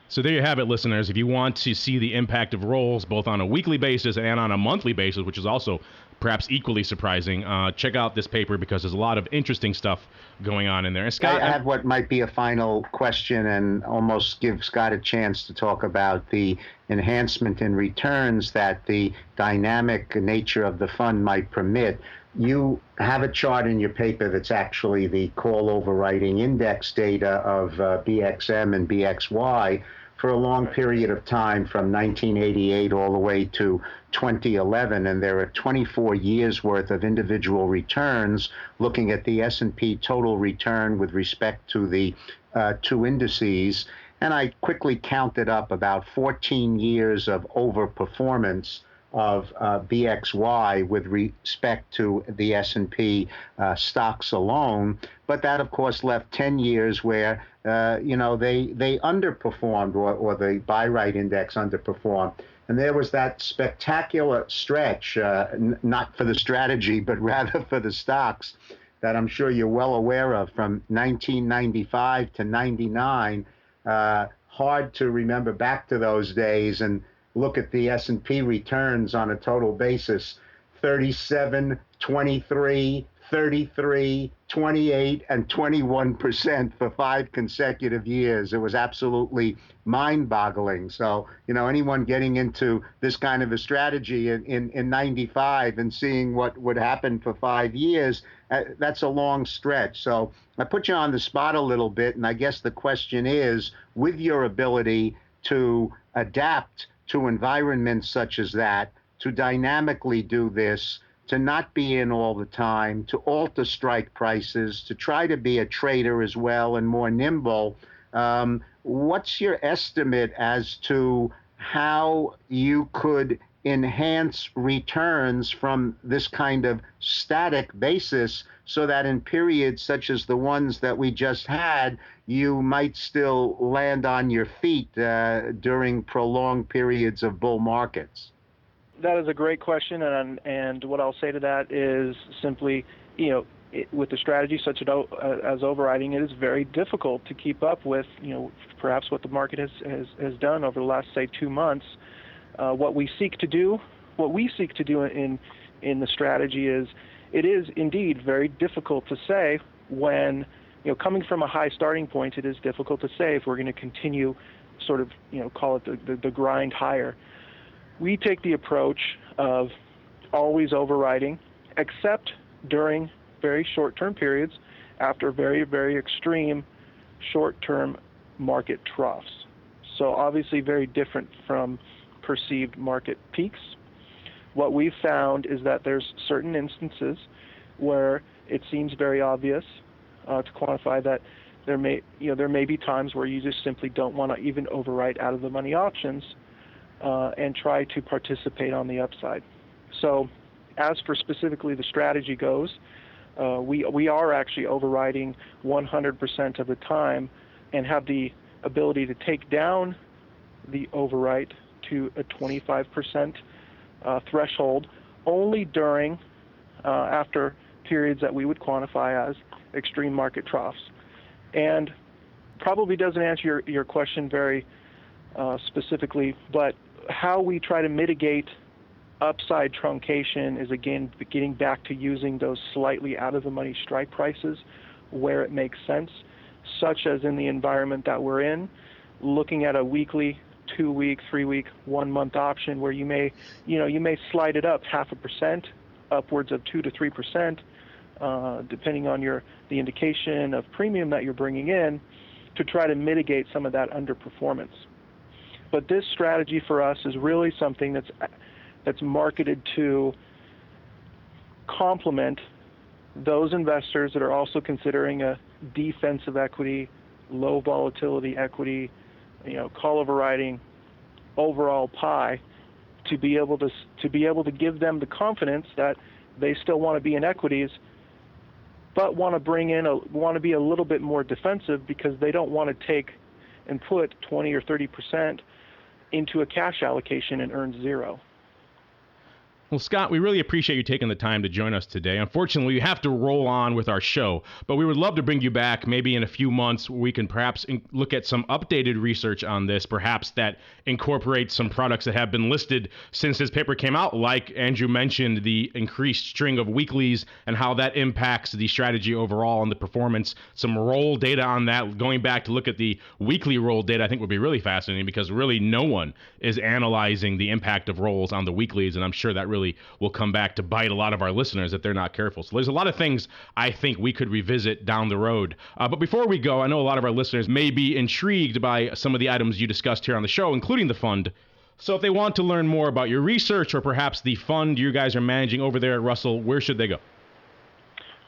So there you have it, listeners. If you want to see the impact of rolls both on a weekly basis and on a monthly basis, which is also perhaps equally surprising, check out this paper because there's a lot of interesting stuff going on in there. And Scott, I have what might be a final question and almost give Scott a chance to talk about the enhancement in returns that the dynamic nature of the fund might permit. You have a chart in your paper that's actually the call overwriting index data of BXM and BXY for a long period of time from 1988 all the way to 2011, and there are 24 years worth of individual returns looking at the S&P total return with respect to the two indices. And I quickly counted up about 14 years of overperformance of BXY with respect to the S&P stocks alone, but that of course left 10 years where they underperformed, or the buy right index underperformed. And there was that spectacular stretch, not for the strategy, but rather for the stocks, that I'm sure you're well aware of, from 1995 to 99. Hard to remember back to those days and look at the S&P returns on a total basis: 37, 23, 33, 28, and 21% for 5 consecutive years. It was absolutely mind-boggling. So, anyone getting into this kind of a strategy in 95 and seeing what would happen for 5 years, that's a long stretch. So I put you on the spot a little bit, and I guess the question is, with your ability to adapt to environments such as that, to dynamically do this, to not be in all the time, to alter strike prices, to try to be a trader as well and more nimble, what's your estimate as to how you could enhance returns from this kind of static basis so that in periods such as the ones that we just had, you might still land on your feet during prolonged periods of bull markets? That is a great question, and what I'll say to that is simply, with the strategy such as overwriting, it is very difficult to keep up with, perhaps what the market has done over the last, say, 2 months. What we seek to do in the strategy is, it is indeed very difficult to say when, coming from a high starting point, it is difficult to say if we're going to continue sort of, call it the grind higher. We take the approach of always overwriting, except during very short-term periods after very, very extreme short-term market troughs. So obviously very different from perceived market peaks. What we've found is that there's certain instances where it seems very obvious to quantify that there may be times where you just simply don't want to even overwrite out of the money options and try to participate on the upside. So as for specifically the strategy goes, we are actually overwriting 100% of the time and have the ability to take down the overwrite to a 25% threshold only during after periods that we would quantify as extreme market troughs. And probably doesn't answer your question very specifically, but how we try to mitigate upside truncation is, again, getting back to using those slightly out of the money strike prices where it makes sense, such as in the environment that we're in, looking at a weekly, 2-week, 3-week, 1-month option where you may slide it up 0.5%, upwards of 2 to 3%, depending on the indication of premium that you're bringing in, to try to mitigate some of that underperformance. But this strategy for us is really something that's marketed to complement those investors that are also considering a defensive equity, low volatility equity, call overwriting, overall pie, to be able to give them the confidence that they still want to be in equities but want to be a little bit more defensive because they don't want to take and put 20 or 30% into a cash allocation and earn zero. Well, Scott, we really appreciate you taking the time to join us today. Unfortunately, we have to roll on with our show, but we would love to bring you back maybe in a few months where we can perhaps look at some updated research on this, perhaps that incorporates some products that have been listed since this paper came out, like Andrew mentioned, the increased string of weeklies and how that impacts the strategy overall and the performance. Some roll data on that, going back to look at the weekly roll data, I think would be really fascinating because really no one is analyzing the impact of rolls on the weeklies, and I'm sure that really will come back to bite a lot of our listeners if they're not careful. So there's a lot of things I think we could revisit down the road. But before we go, I know a lot of our listeners may be intrigued by some of the items you discussed here on the show, including the fund. So if they want to learn more about your research or perhaps the fund you guys are managing over there at Russell, where should they go?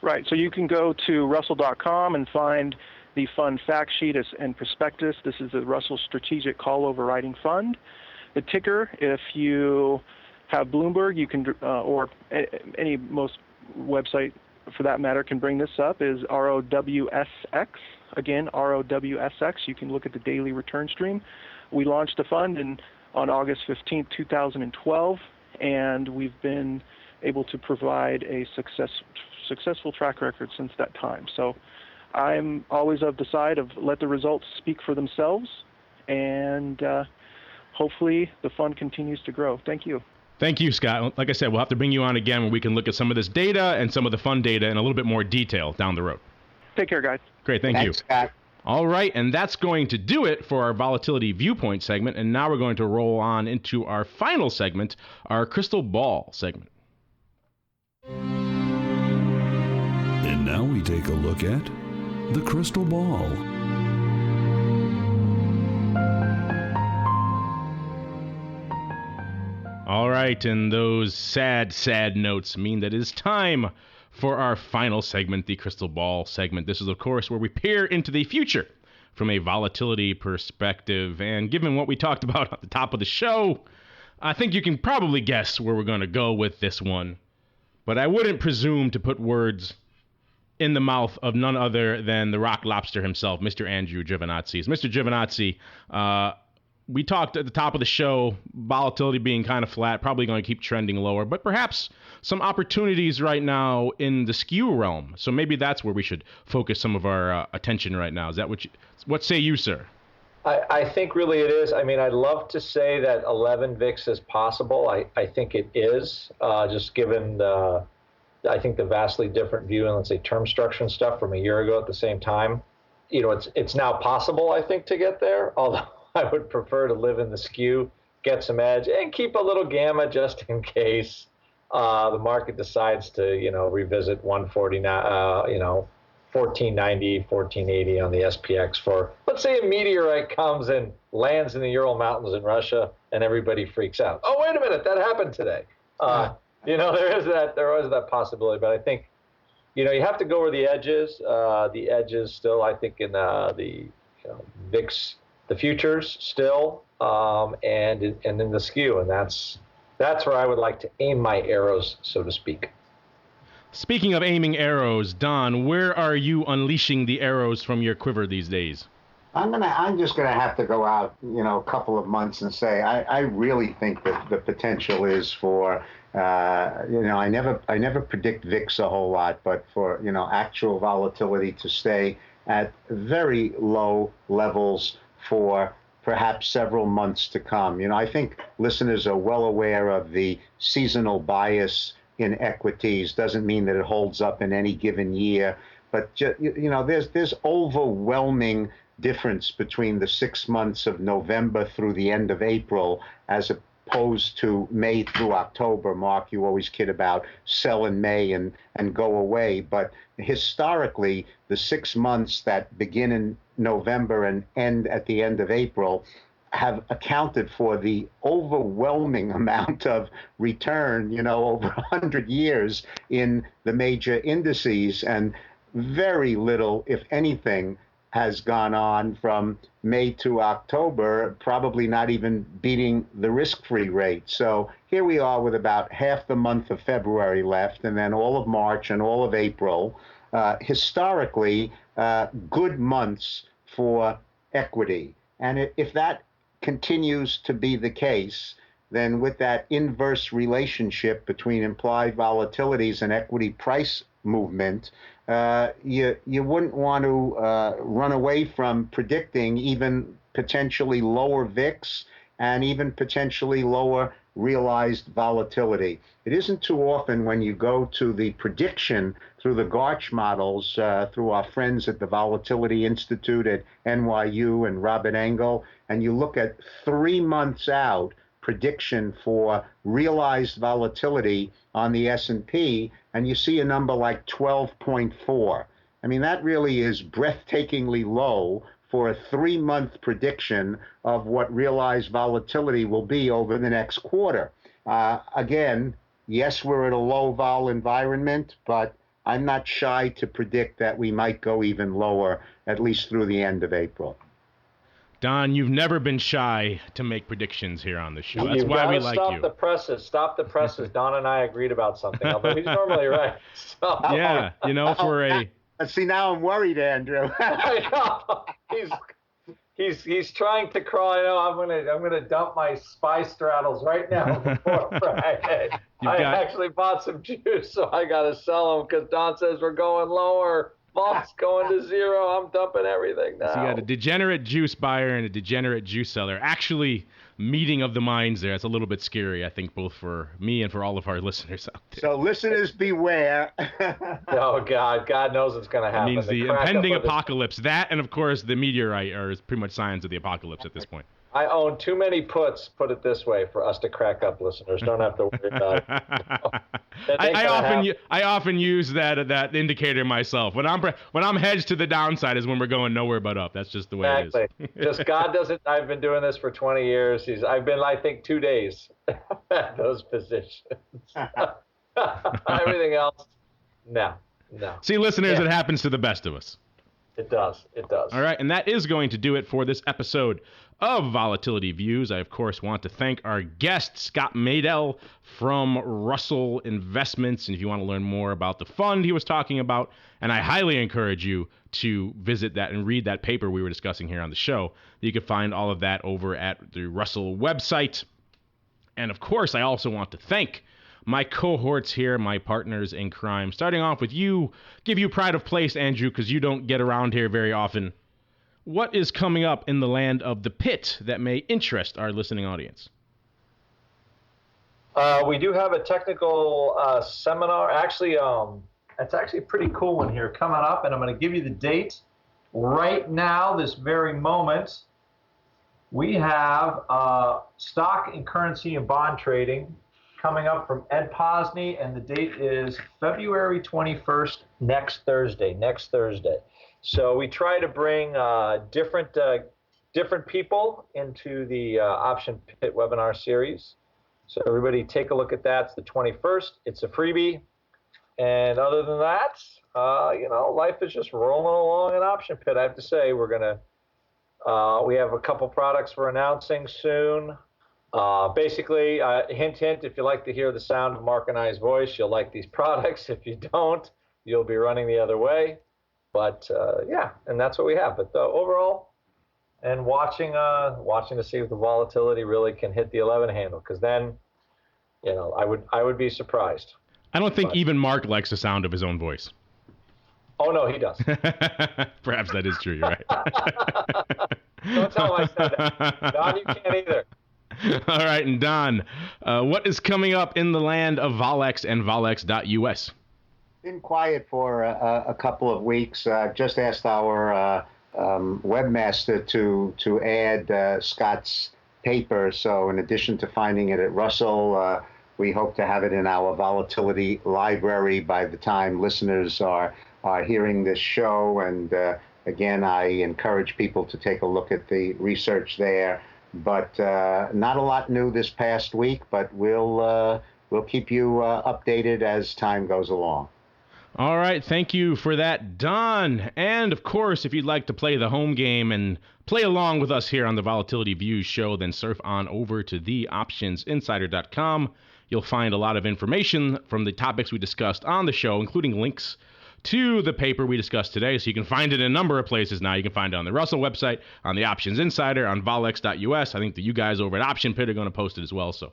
Right. So you can go to russell.com and find the fund fact sheet and prospectus. This is the Russell Strategic Call Overwriting Fund. The ticker, if you have Bloomberg, you can, or most website for that matter can bring this up, is ROWSX. Again, ROWSX. You can look at the daily return stream. We launched the fund on August 15th, 2012, and we've been able to provide a successful track record since that time. So I'm always of the side of let the results speak for themselves, and hopefully the fund continues to grow. Thank you. Thank you, Scott. Like I said, we'll have to bring you on again when we can look at some of this data and some of the fund data in a little bit more detail down the road. Take care, guys. Great. Thank you. Scott. All right. And that's going to do it for our Volatility Viewpoint segment. And now we're going to roll on into our final segment, our Crystal Ball segment. And now we take a look at the crystal ball. All right, and those sad, sad notes mean that it is time for our final segment, the Crystal Ball segment. This is, of course, where we peer into the future from a volatility perspective. And given what we talked about at the top of the show, I think you can probably guess where we're going to go with this one. But I wouldn't presume to put words in the mouth of none other than the rock lobster himself, Mr. Andrew Giovinazzi. Mr. Giovinazzi, we talked at the top of the show, volatility being kind of flat, probably going to keep trending lower, but perhaps some opportunities right now in the skew realm. So maybe that's where we should focus some of our attention right now. Is that what say you, sir? I think really it is. I mean, I'd love to say that 11 VIX is possible. I think it is, just given I think the vastly different view in, let's say, term structure and stuff from a year ago at the same time. You know, it's now possible, I think, to get there, although I would prefer to live in the skew, get some edge, and keep a little gamma just in case the market decides to, revisit 149, 1490, 1480 on the SPX for, let's say, a meteorite comes and lands in the Ural Mountains in Russia, and everybody freaks out. Oh, wait a minute, that happened today. There is that possibility, but I think, you have to go where the edge is. The edge is still, I think, in the VIX. The futures still, and in the skew, and that's where I would like to aim my arrows, so to speak. Speaking of aiming arrows, Don, where are you unleashing the arrows from your quiver these days? I'm just gonna have to go out, a couple of months and say I really think that the potential is for, I never predict VIX a whole lot, but for actual volatility to stay at very low levels for perhaps several months to come. I think listeners are well aware of the seasonal bias in equities. Doesn't mean that it holds up in any given year, but there's overwhelming difference between the 6 months of November through the end of April as opposed to May through October. Mark, you always kid about sell in May and go away, but historically, the 6 months that begin in November and end at the end of April have accounted for the overwhelming amount of return, over 100 years in the major indices, and very little, if anything, has gone on from May to October, probably not even beating the risk-free rate. So here we are with about half the month of February left, and then all of March and all of April. historically good months for equity. And if that continues to be the case, then with that inverse relationship between implied volatilities and equity price movement, you wouldn't want to run away from predicting even potentially lower VIX and even potentially lower realized volatility. It isn't too often when you go to the prediction through the Garch models, through our friends at the Volatility Institute at NYU and Robert Engel, and you look at 3 months out prediction for realized volatility on the S&P, and you see a number like 12.4. I mean, that really is breathtakingly low for a 3-month prediction of what realized volatility will be over the next quarter. Again, yes, we're at a low vol environment, but I'm not shy to predict that we might go even lower, at least through the end of April. Don, you've never been shy to make predictions here on the show. That's why we like you. Stop the presses. Stop the presses. Don and I agreed about something, although he's normally right. So. Yeah, you know, for a... See, now I'm worried, Andrew. I know. He's trying to crawl. You know, I'm gonna dump my spy straddles right now before Friday. I actually bought some juice, so I gotta sell them because Don says we're going lower. Volt's going to zero. I'm dumping everything now. So you got a degenerate juice buyer and a degenerate juice seller. Actually, meeting of the minds there. It's a little bit scary, I think, both for me and for all of our listeners out there. So listeners, beware. Oh, God knows it's going to happen. It means the impending apocalypse. That and, of course, the meteorite are pretty much signs of the apocalypse at this point. I own too many puts, put it this way, for us to crack up, listeners. Don't have to worry about it. I often use that indicator myself. When I'm hedged to the downside is when we're going nowhere but up. That's just the way it is. Just God doesn't. I've been doing this for 20 years. I've been, I think, 2 days at those positions. Everything else, no. See, listeners, It happens to the best of us. It does. All right, and that is going to do it for this episode of Volatility Views. I, of course, want to thank our guest, Scott Maidel from Russell Investments. And if you want to learn more about the fund he was talking about, and I highly encourage you to visit that and read that paper we were discussing here on the show, you can find all of that over at the Russell website. And, of course, I also want to thank my cohorts here, my partners in crime. Starting off with you, give you pride of place, Andrew, because you don't get around here very often. What is coming up in the land of the pit that may interest our listening audience? We do have a technical seminar. Actually, it's actually a pretty cool one here coming up, and I'm going to give you the date right now, this very moment. We have stock and currency and bond trading coming up from Ed Posney, and the date is February 21st, next Thursday. So we try to bring different people into the Option Pit webinar series. So everybody take a look at that. It's the 21st. It's a freebie. And other than that, life is just rolling along in Option Pit. I have to say, we have a couple products we're announcing soon. Basically, hint, if you like to hear the sound of Mark and I's voice, you'll like these products. If you don't, you'll be running the other way. But and that's what we have. But overall, and watching to see if the volatility really can hit the 11 handle, because then, I would be surprised. I don't think even Mark likes the sound of his own voice. Oh no, he does. Perhaps that is true. You're right. Don't tell him I said that. Don, you can't either. All right, and Don, what is coming up in the land of Volex and Volex.us? Been quiet for a couple of weeks. Just asked our webmaster to add Scott's paper. So in addition to finding it at Russell, we hope to have it in our volatility library by the time listeners are hearing this show. And again, I encourage people to take a look at the research there. But not a lot new this past week, but we'll keep you updated as time goes along. All right, thank you for that, Don. And, of course, if you'd like to play the home game and play along with us here on the Volatility Views show, then surf on over to theoptionsinsider.com. You'll find a lot of information from the topics we discussed on the show, including links to the paper we discussed today. So you can find it in a number of places now. You can find it on the Russell website, on the Options Insider, on volex.us. I think that you guys over at Option Pit are going to post it as well. So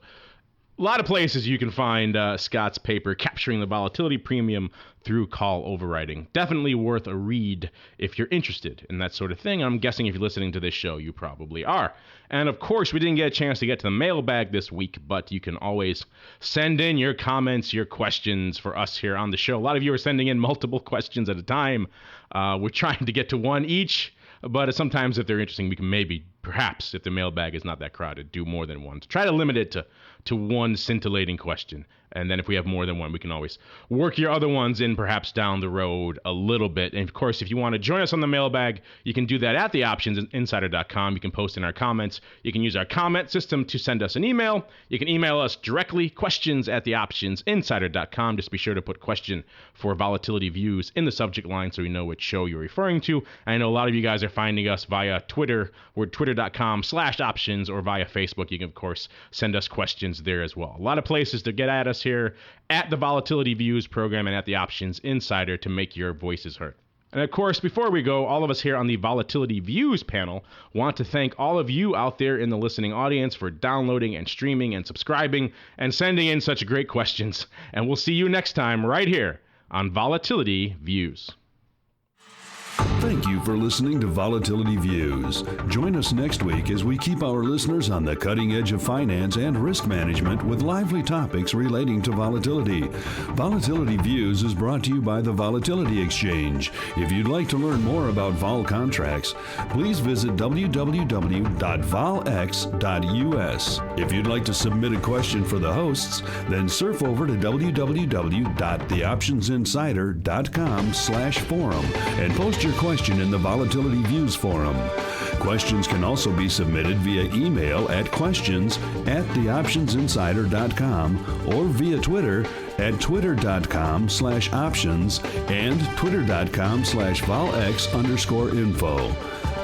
a lot of places you can find Scott's paper, Capturing the Volatility Premium through Call Overwriting. Definitely worth a read if you're interested in that sort of thing. I'm guessing if you're listening to this show, you probably are. And of course, we didn't get a chance to get to the mailbag this week, but you can always send in your comments, your questions for us here on the show. A lot of you are sending in multiple questions at a time. We're trying to get to one each, but sometimes if they're interesting, we can maybe, perhaps, if the mailbag is not that crowded, do more than one. Try to limit it to one scintillating question. And then if we have more than one, we can always work your other ones in perhaps down the road a little bit. And of course, if you want to join us on the mailbag, you can do that at theoptionsinsider.com. You can post in our comments. You can use our comment system to send us an email. You can email us directly, questions@theoptionsinsider.com. Just be sure to put question for volatility views in the subject line so we know which show you're referring to. I know a lot of you guys are finding us via Twitter. We're twitter.com/options, or via Facebook. You can, of course, send us questions there as well. A lot of places to get at us here at the Volatility Views program and at the Options Insider to make your voices heard. And of course, before we go, all of us here on the Volatility Views panel want to thank all of you out there in the listening audience for downloading and streaming and subscribing and sending in such great questions. And we'll see you next time right here on Volatility Views. Thank you for listening to Volatility Views. Join us next week as we keep our listeners on the cutting edge of finance and risk management with lively topics relating to volatility. Volatility Views is brought to you by the Volatility Exchange. If you'd like to learn more about vol contracts, please visit www.volex.us. If you'd like to submit a question for the hosts, then surf over to www.theoptionsinsider.com/forum and post your question in the Volatility Views forum. Questions can also be submitted via email at questions@theoptionsinsider.com or via Twitter at twitter.com/options and twitter.com/volex_info.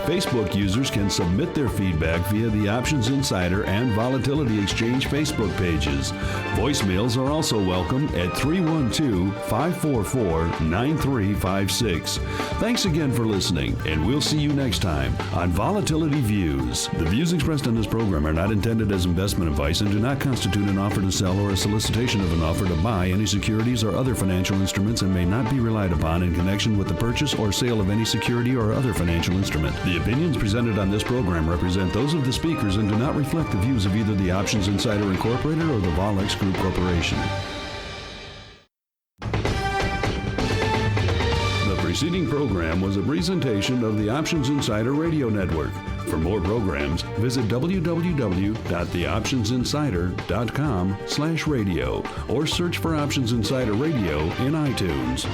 Facebook users can submit their feedback via the Options Insider and Volatility Exchange Facebook pages. Voicemails are also welcome at 312-544-9356. Thanks again for listening, and we'll see you next time on Volatility Views. The views expressed on this program are not intended as investment advice and do not constitute an offer to sell or a solicitation of an offer to buy any securities or other financial instruments and may not be relied upon in connection with the purchase or sale of any security or other financial instrument. The opinions presented on this program represent those of the speakers and do not reflect the views of either the Options Insider Incorporated or the Volex Group Corporation. The preceding program was a presentation of the Options Insider Radio Network. For more programs, visit www.theoptionsinsider.com/radio or search for Options Insider Radio in iTunes.